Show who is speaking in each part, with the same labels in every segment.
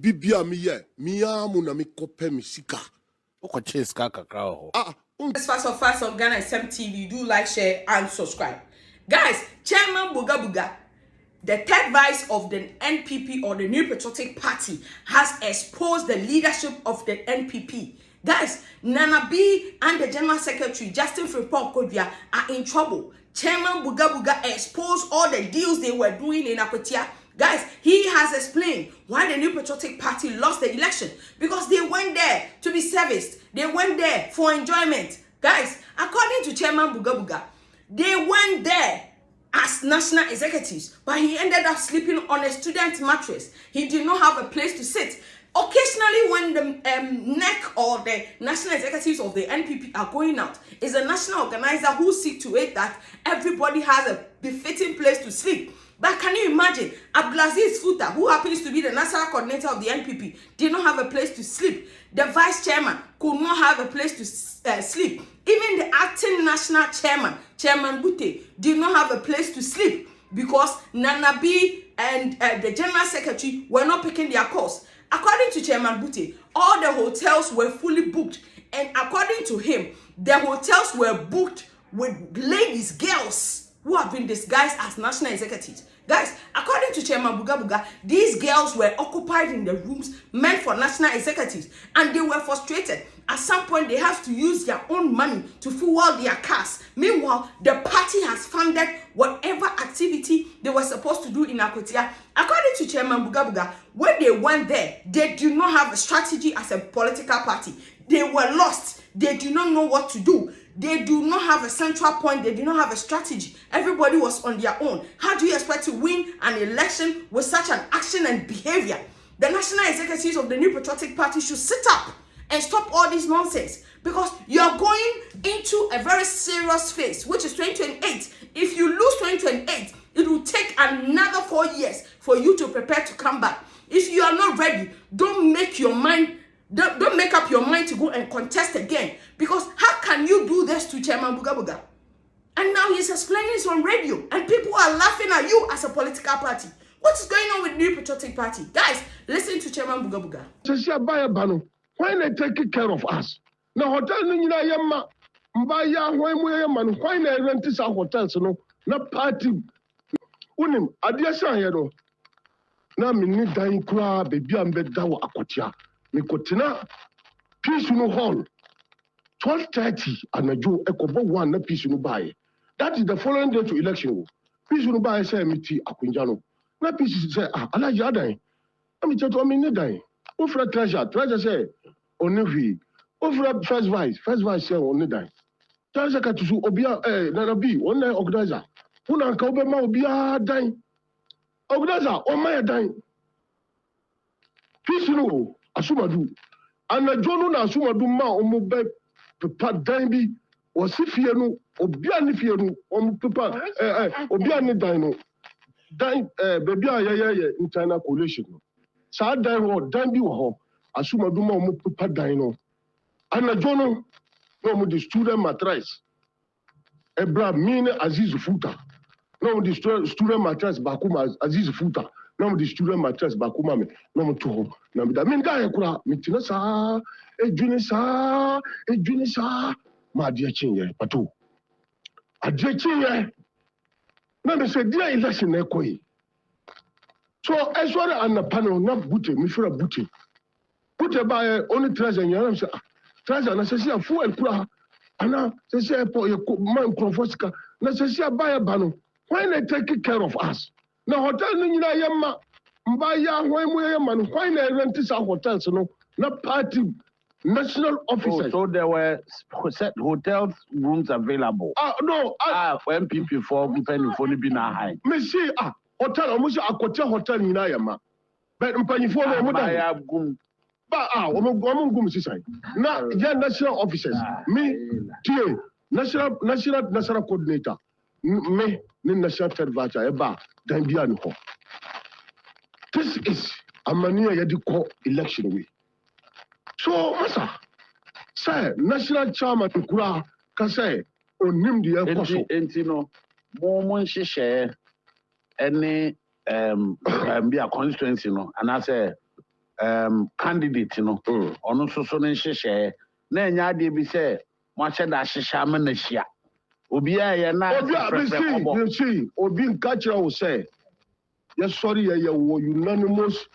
Speaker 1: Bibia miya muna mi kope misika.
Speaker 2: Oko chase kaka krao.
Speaker 3: Fast of Ghana SMTV. Do like, share, and subscribe. Guys, Chairman Buga, the third vice of the NPP or the New Patriotic Party, has exposed the leadership of the NPP. Guys, Nana B and the General Secretary, Justin Frimpong Kodria, are in trouble. Chairman Buga exposed all the deals they were doing in Akwatia. Guys, he has explained why the New Patriotic Party lost the election. Because they went there to be serviced. They went there for enjoyment. Guys, according to Chairman Buga, they went there as national executives, but he ended up sleeping on a student mattress. He did not have a place to sit. Occasionally, when the NEC or the national executives of the NPP are going out, is a national organizer who sees to it that everybody has a befitting place to sleep. But can you imagine, Abdulaziz Futa, who happens to be the national coordinator of the NPP, did not have a place to sleep. The vice chairman could not have a place to sleep. Even the acting national chairman, Chairman Bute, did not have a place to sleep because Nana B and the general secretary were not picking their course. According to Chairman Bute, all the hotels were fully booked. And according to him, the hotels were booked with ladies, girls, who have been disguised as national executives. Guys, according to Chairman Buga, these girls were occupied in the rooms meant for national executives, and they were frustrated. At some point, they have to use their own money to fuel their cars. Meanwhile, the party has funded whatever activity they were supposed to do in Akwatia. According to Chairman Buga, when they went there, they do not have a strategy as a political party. They were lost. They do not know what to do. They do not have a central point. They do not have a strategy. Everybody was on their own. How do you expect to win an election with such an action and behavior? The national executives of the New Patriotic Party should sit up and stop all this nonsense, because you're going into a very serious phase, which is 2028. If you lose 2028, it will take another 4 years for you to prepare to come back. If you are not ready, don't make up your mind to go and contest again, because how can you do this to Chairman Buga? And now he's explaining this on radio, and people are laughing at you as a political party. What is going on with the New Patriotic Party? Guys, listen to Chairman Buga.
Speaker 4: When they take care of us. Now, hotel nina yamma, mbaya man, when they rent this hotels, no, not party. Unim, adiasa yero. Na mini dying kwa, baby, and bed dawa aquatia. Mikotina, peace no hall. 12:30, and a Joe Ecobo one, na peace no buy. That is the following day to election. Peace no buy, say, miti, Aquinjano. Na peace say, ala yadai. I'm just a minute dying. Offer treasure say, only offer first vice say, only die. Treasure cat to Obia, Nana B, one night organizer. Una Kaubema Obia dying. Organizer, or my dying. Peace no, Asumadu. And a Jonah Asumadu ma omobe, Papa Dimby, or Sifiano, Obiani Fiano, Papa, Obiani Dino. Dine, baby, in China coalition. Sa dan ho dan bi wo ho asuma duma mo papa dan no anajo no mo the student mattress ebra min Aziz Futa no the student mattress bakuma Aziz Futa no the student mattress bakuma me no mo to ho na me da min ga yakura mitina sa ejuni sa ma de chinye pato ade chinye na me se dia election na koyi. So as well as the panel, not Bute, Mifra Bute. Bute by only treasure, and you say, treasure, and I say, a fool and pura, and now they say, man, Profosca, Nasasia buy a banner. When they take care of us. Now, hotel Nina Yama, Mbaya, when they rent this hotels, not party, national officers.
Speaker 2: So there were set hotels rooms available.
Speaker 4: No,
Speaker 2: when people for penny for the bina high.
Speaker 4: Monsieur, hotel almost a hotel in Ayama. But Mpanyifo no
Speaker 2: Maya gum.
Speaker 4: But gum sisai. Now, yeah, national officers. Me, TA, national coordinator. Me, national third vice, eba, Dambiano. This is a mania yadiko election way. So, Masa, say, national chairman to Kura, can say, on him the air.
Speaker 2: Entino, Momon share. Any be a constituency, and I say candidate, you know, on so share. Then ya de be say, much that shisha manashia. Obia, ya na,
Speaker 4: you see, Obi culture will say, yes, sorry, you unanimous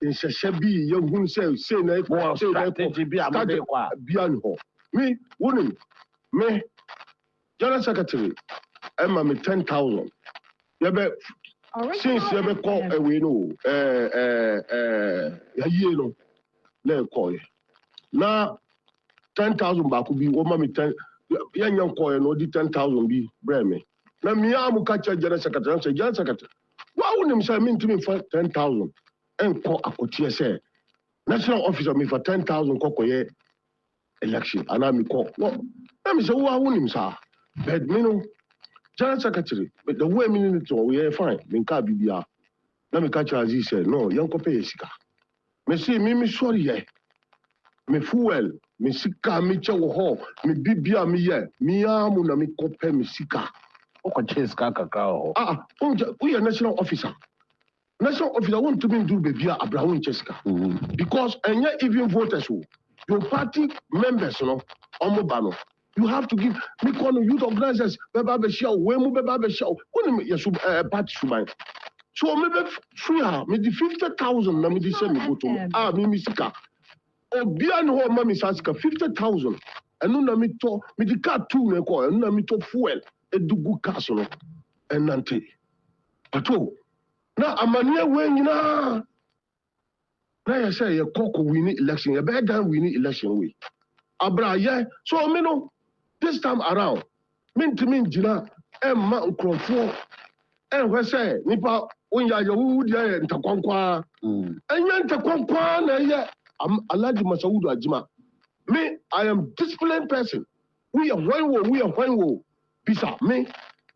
Speaker 4: in Shashabi, young who say, beyond her. Me, wouldn't me, General Secretary, Emma, me 10,000. Since you ever call a window, a year, let call you. Now, 10,000 back will be over me 10. Young coin or the 10,000 be breme. Now, me, I'm catch a General Secretary, say, General Secretary. Why wouldn't say mean to me for 10,000 and call a cotier say? National officer me for 10,000 cocoye election, and I'm call. Well, let me say, why wouldn't say? But me no. General Secretary, but the way me we are fine. Minka Bibia. Let me catch as he said, no, young copy sika. Me see, me sorry, yeah. Me fuel, me sika, me chow ho, me bibia, me ye, me amuna, me copy, me sika. We are national officer. National officer want to do baby Abraham Cheska. Because and yet even voters who your party members, you know, Omobano. You have to give me call youth organizers, Baba Show, Wemu Baba Show, when you should party Subai. So maybe free her, maybe 50,000, na me the same go to me misika. Or beyond her mommy Sasika, 50,000. And no me to me the car two ne call, and no me to fuel, a do good castle and nante. But oh, now I'm a near when now I say a cock winning election, a bad than winning election way. Abra, yeah, so me no. This time around, mean to mean Gina, and Mountain Crawford, and we say, Nipa, when you are wood, and Taquanqua, and yan Taquanqua, I'm Alaji Masaudu Ajima. Me, I am disciplined person. We are one wo, Pisa, me,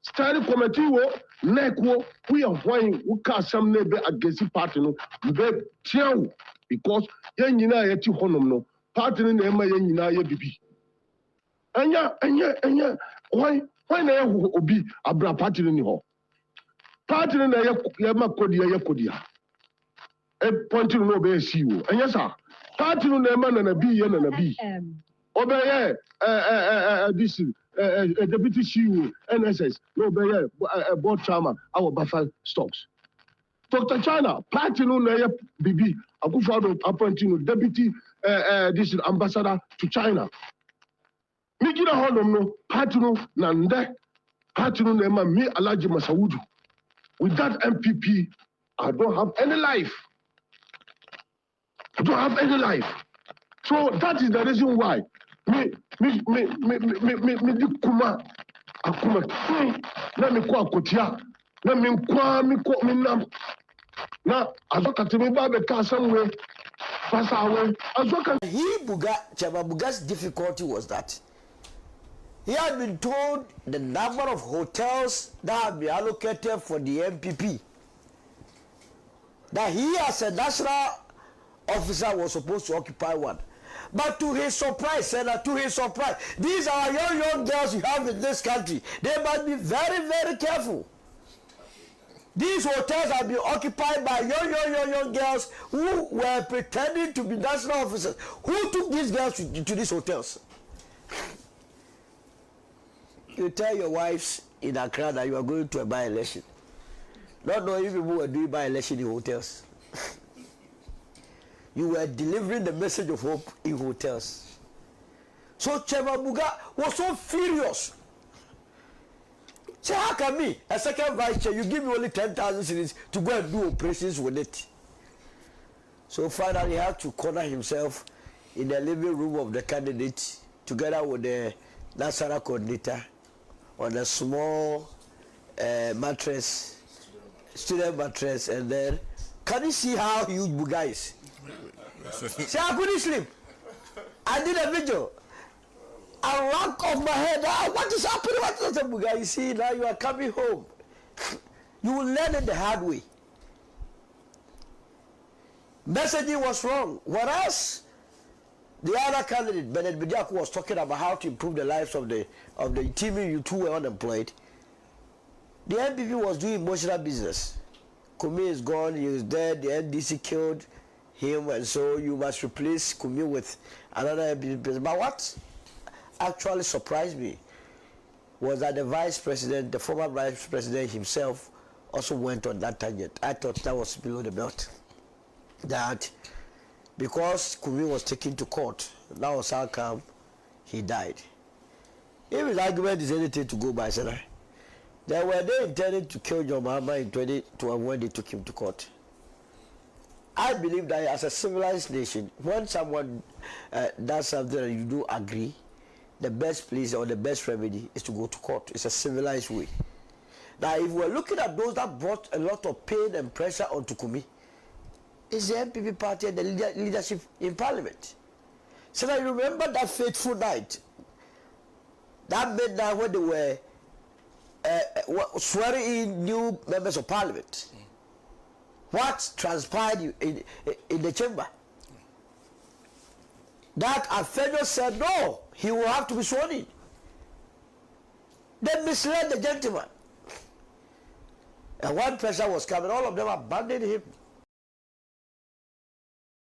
Speaker 4: study committee wo, neck wo, we are one who cast some neighbor against the party, no, babe, Tiao, because yan yina yeti honum no, party in Emma yina bibi. Anya, why na obi abra party ni ho? Party na ya makodia. E point no be see wo. Anya sa. Party no na ma na bi ye na bi. Obeye this deputy CEO NSS no be ye board chairman our Buffalo stocks. Dr. China party no na ya bibi Akufo-Addo appointing deputy this ambassador to China. Mikina Honum no, Patino, Nande, Patino Nema, me Alaji Masaudu. With that MPP, I don't have any life. I don't have any life. So that is the reason why me kuma akuma na me kwa kotia na me kwa me ko me nam na azoka timi ba be ka somewhere pass away azoka
Speaker 5: Buga's difficulty was that he had been told the number of hotels that have been allocated for the MPP. That he as a national officer was supposed to occupy one. But to his surprise, Senator, to his surprise, these are young girls you have in this country. They must be very, very careful. These hotels have been occupied by young girls who were pretending to be national officers. Who took these girls to these hotels? You tell your wives in Accra that you are going to a by-election. Not knowing people were doing by-election in hotels. You were delivering the message of hope in hotels. So Chairman Buga was so furious. Say, how can me, a second vice chair, you give me only 10,000 cedis to go and do operations with it? So finally he had to corner himself in the living room of the candidate together with the national coordinator on a small mattress, student mattress, and then, can you see how huge Buga is? See, I couldn't sleep. I did a video. I rock off my head. What is happening? What is happening, Buga? You see, now you are coming home. You will learn it the hard way. Messaging was wrong. Whereas the other candidate, Bernard Bediako, was talking about how to improve the lives of the team you two were unemployed. The NPP was doing emotional business. Kumi is gone, he is dead, the NDC killed him, and so you must replace Kumi with another person. But what actually surprised me was that the vice president, the former vice president himself, also went on that tangent. I thought that was below the belt. That because Kumi was taken to court, that was how come he died. If his argument is anything to go by, said they were they intended to kill John Mahama in 2012 when they took him to court. I believe that as a civilized nation, when someone does something and you do agree, the best place or the best remedy is to go to court. It's a civilized way. Now, if we're looking at those that brought a lot of pain and pressure onto Kumi, it's the NPP party and the leadership in parliament. So I remember that fateful night, that midnight when they were swearing in new members of parliament. What transpired in the chamber? That Afenyo said no, he will have to be sworn in. They misled the gentleman. And when pressure was coming, all of them abandoned him.